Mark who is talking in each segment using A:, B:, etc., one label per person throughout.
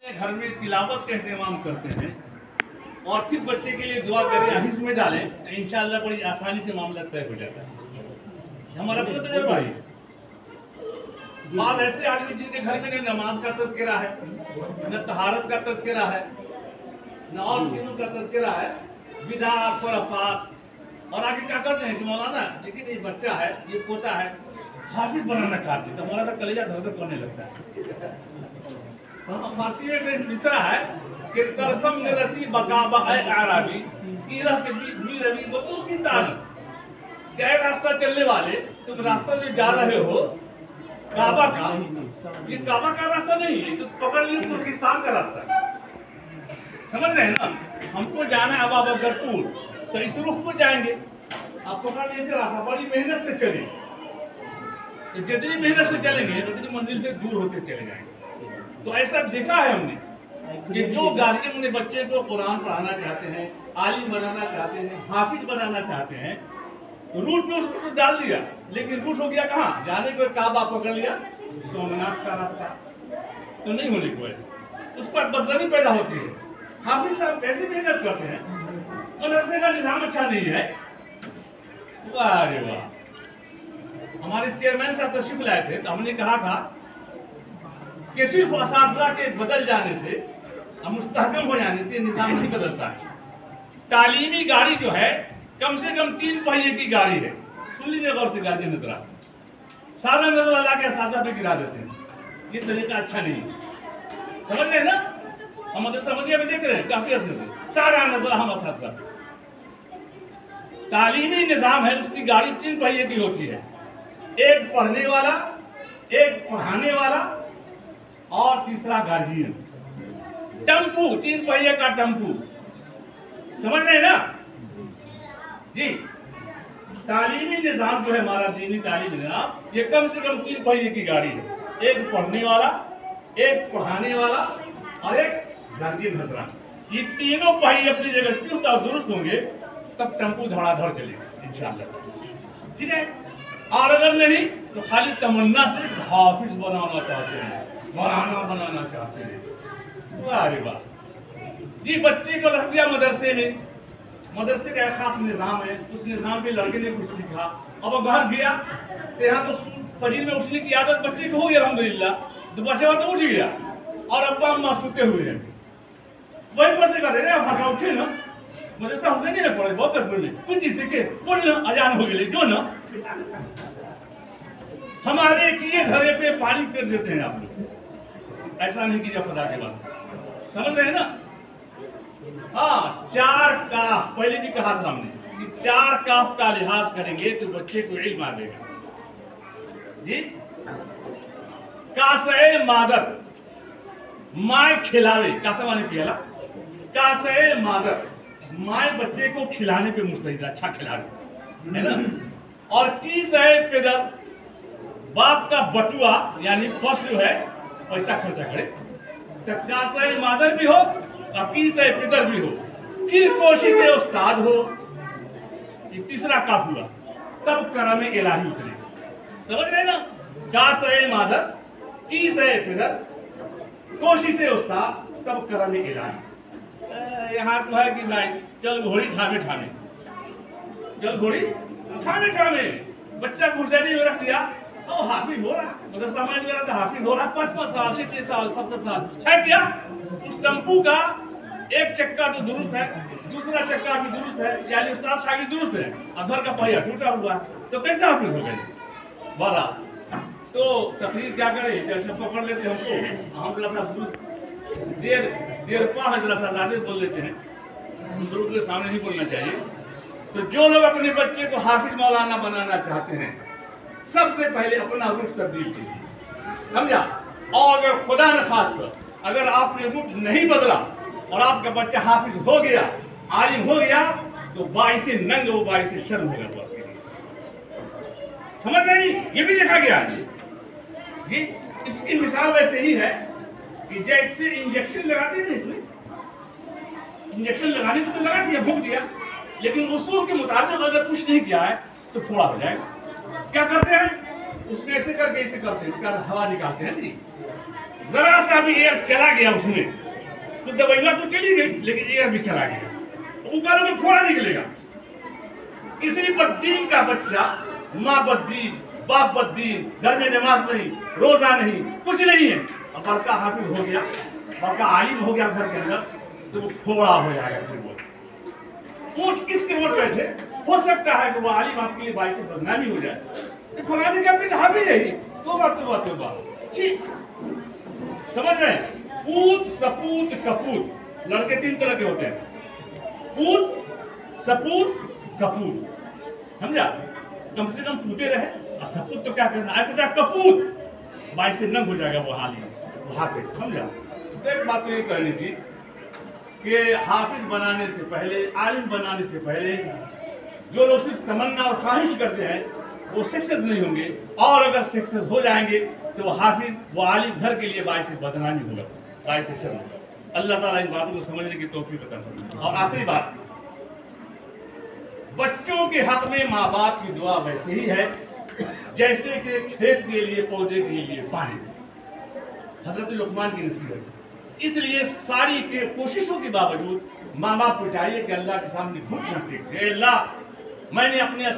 A: घर में तिलावत का एहतमाम करते हैं और फिर बच्चे के लिए दुआ करें, हाफिज में डालें तो इंशाअल्लाह बड़ी आसानी से मामला तय हो जाता है। हमारा अपना तजर्बा है। बाद ऐसे आदमी जिनके घर में न नमाज का तज़किरा है, न तहारत का तज़किरा है, न और दिनों का तज़किरा है, बिदात खुराफात, और आगे क्या करते हैं कि मौलाना लेकिन ये बच्चा है, ये पोता है, हाफिज बनाना चाहते हैं, तो मौलाना कलेजा धड़धड़ करने लगता है। फारसी में मिसरा है कि तरसम ने रसी बकाबा आराबी की रह के भी रवि बतूर की तारीफ, क्या रास्ता चलने वाले तुम रास्ता में जा रहे हो काबा का, ये काबा का रास्ता नहीं है, तो पकड़ लियो तुर्किस्तान का रास्ता। समझ रहे हैं ना, हमको जाना है अब बकरपुर, तो इस रुख पर जाएंगे, आप पकड़ लीजिए रास्ता, बड़ी मेहनत से चले, तो जितनी मेहनत से चलेंगे उतनी मंजिल से दूर होते चले जाएंगे। तो ऐसा देखा है हमने कि जो गार्जियन अपने बच्चे को कुरान पढ़ाना चाहते हैं, आलिम बनाना चाहते हैं, हाफिज बनाना चाहते हैं, रूट में उसको तो डाल दिया, लेकिन रूट हो गया कहाँ, जाने को काबा पकड़ लिया, सोमनाथ का रास्ता, तो नहीं होने को है, उस पर बदलानी पैदा होती है। हाफिज साहब कैसे मेहनत करते हैं, मदरसे का निजाम अच्छा नहीं है। वाह रे वाह, हमारे चेयरमैन साहब तशरीफ लाए थे, तो हमने कहा था कि सिर्फ असातिज़ा के बदल जाने से, मुस्तहकम हो जाने से निज़ाम नहीं बदलता है। तालीमी गाड़ी जो है कम से कम 3 पहिए की गाड़ी है। सुन लीजिए गौर से गार्जियन नजरा, सारा नजर अल्लाह के असातिज़ा पे गिरा देते हैं, ये तरीका अच्छा नहीं है। समझ रहे हैं ना, हम मदरसा मदिया में देख रहे हैं काफी अर्से से, सारा नजर हम असातिज़ा पे। तालीमी निज़ाम है, उसकी गाड़ी 3 पहिए की होती है, एक पढ़ने वाला, एक पढ़ाने वाला और तीसरा गार्जियन। टेम्पू, 3 पहिए का टेम्पू, समझ रहे हैं ना जी। तालीमी निज़ाम जो है हमारा दीनी तालीमी निज़ाम, ये कम से कम 3 पहिए की गाड़ी है, एक पढ़ने वाला, एक पढ़ाने वाला और एक गार्जियन हजरा। ये तीनों पहिए अपनी जगह चुस्त और दुरुस्त होंगे तब टेम्पू धड़ाधड़ चलेगा इंशाअल्लाह, ठीक है। और अगर नहीं तो खाली तमन्ना से हाफिज बनाना चाहते हैं, मौलाना बनाना चाहते हैं, वाह रे वाह जी। बच्चे को रख दिया मदरसे में, मदरसे का एक खास निज़ाम है, उस निज़ाम पे लड़के ने कुछ सीखा, अब वो घर गया तो यहाँ तो फजीर में उठने की आदत बच्चे को हो गई अल्हम्दुलिल्लाह, तो बच्चा तो उठ गया और अब्बा अम्मा सोते हुए हैं, वही पर से कर रहे हैं, भागा उठे ना, मदरसा हुसैनी में पढ़े बहुत पढ़ने कुछ नहीं सीखे, बोल ना अजान हो गए जो ना हमारे किए घरे पे पानी फेर देते हैं आप लोग, ऐसा नहीं कीजिए खुदा के वास्ते, समझ रहे हैं ना। हाँ, 4 काफ पहले भी कहा था हमने कि 4 काफ का लिहाज करेंगे तो बच्चे को इल्म आ जाएगा जी। कासे मादर, माए खिलावे, कासा माने पियाला, कासे मादर, माए बच्चे को खिलाने पे मुस्तैद, अच्छा खिलावे, है ना। और कीसे पिदर, बाप का बटुआ यानी बस जो है पैसा खर्चा करे, तो कासे मादर भी हो और कीसे पिदर भी हो, फिर कोशिश से उस्ताद हो, ये तीसरा काफ हुआ, तब करम इलाही उतरेगा। समझ रहे ना, कासे मादर, कीसे पिदर, कोशिश से उस्ताद, तब करम इलाही। यहाँ तो है कि भाई चल घोड़ी ठामे ठामे, चल घोड़ी ठामे ठामे, बच्चा घुड़सैनी में रख दिया, तो हाफिज हो रहा, मदरसा में गया था हाफिज हो रहा, 5-5 साल 6 साल 7 साल है क्या। उस टेम्पू का एक चक्का तो दुरुस्त है, दूसरा चक्का भी दुरुस्त है, यानी उस्ताद शागिर्द दुरुस्त है, अधर का पहिया टूटा हुआ है, तो कैसे हाफिज हो गए बड़ा। तो तकरीर क्या करे, जैसे पकड़ लेते हमको, हम देर पा है ज्यादा बोल लेते हैं, बुजुर्ग के सामने नहीं बोलना चाहिए। तो जो लोग अपने बच्चे को हाफिज मौलाना बनाना चाहते हैं, सबसे पहले अपना रुख तब्दील कीजिए, समझा। और अगर खुदा न खास अगर आपने रुख नहीं बदला और आपका बच्चा हाफिज हो गया, आलिम हो गया, तो बाइस नंग वो बाइस शर्म होगा तो आपके लिए, समझ रहे हैं। ये भी देखा गया जी। इसकी मिसाल वैसे ही है कि जैसे इंजेक्शन लगाते हैं, इसमें इंजेक्शन लगाने को तो लगा दिया, भूख दिया, लेकिन उसूल के मुताबिक अगर कुछ नहीं किया है तो थोड़ा हो जाएगा। क्या करते हैं, उसमें ऐसे करके ऐसे करते हैं, उसका हवा निकालते हैं जी। जरा सा भी एयर चला गया उसमें तो दवाइयां तो चली गई, लेकिन एयर भी चला गया, उगालों में फोड़ा निकलेगा। किसी बद्दीन का बच्चा, माँ बद्दीन, बाप बद्दीन, घर में नमाज नहीं, रोजा नहीं, कुछ नहीं है, और बड़का हाफिज हो गया, बड़का आलिम हो गया घर के अंदर, तो वो फोड़ा हो जाएगा। फिर वो ऊंच किसके वोट बैठे, हो सकता है कि वो आलिम आपके लिए बाईस से बदनामी हो जाए, फलाने का बेटा हाफिज है, तोबा ठीक समझ रहे हैं। पूत, सपूत, कपूत, लड़के 3 तरह के होते हैं, पूत, सपूत, कपूत, समझा। कम से कम पूते रहे, और सपूत तो क्या करना है, बेटा कपूत 22 से नंग हो जाएगा वो हाफिज, समझा। तो एक बात तो ये कहनी थी कि हाफिज बनाने से पहले, आलिम बनाने से पहले जो लोग सिर्फ तमन्ना और ख्वाहिश करते हैं वो सक्सेस नहीं होंगे, और अगर सक्सेस हो जाएंगे तो वो हाफिज, वो आलिम घर के लिए बाईस से बदनामी होगा, बाईस से शर्म होगा। अल्लाह ताला इन बातों को समझने की तौफीक अता फरमाए। और आखिरी बात, बच्चों के हक में माँ बाप की दुआ वैसे ही है जैसे कि खेत के लिए, पौधे के लिए पानी। हजरत लुकमान की नसीहत, इसलिए सारी के कोशिशों के बावजूद माँ बाप को चाहिए कि अल्लाह के सामने घुट न टेके, अल्लाह मैंने अपने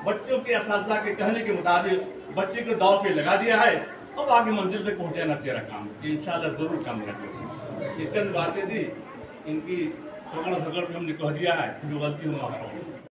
A: बच्चों के असातिज़ा के कहने के मुताबिक बच्चे को दाव पे लगा दिया है, अब आगे मंजिल तक पहुंचाना तेरा काम, इंशाल्लाह जरूर काम करेंगे। ये चंद बातें थी, इनकी झगड़ पे हमने कह दिया है, जो गलती हो माफ करो।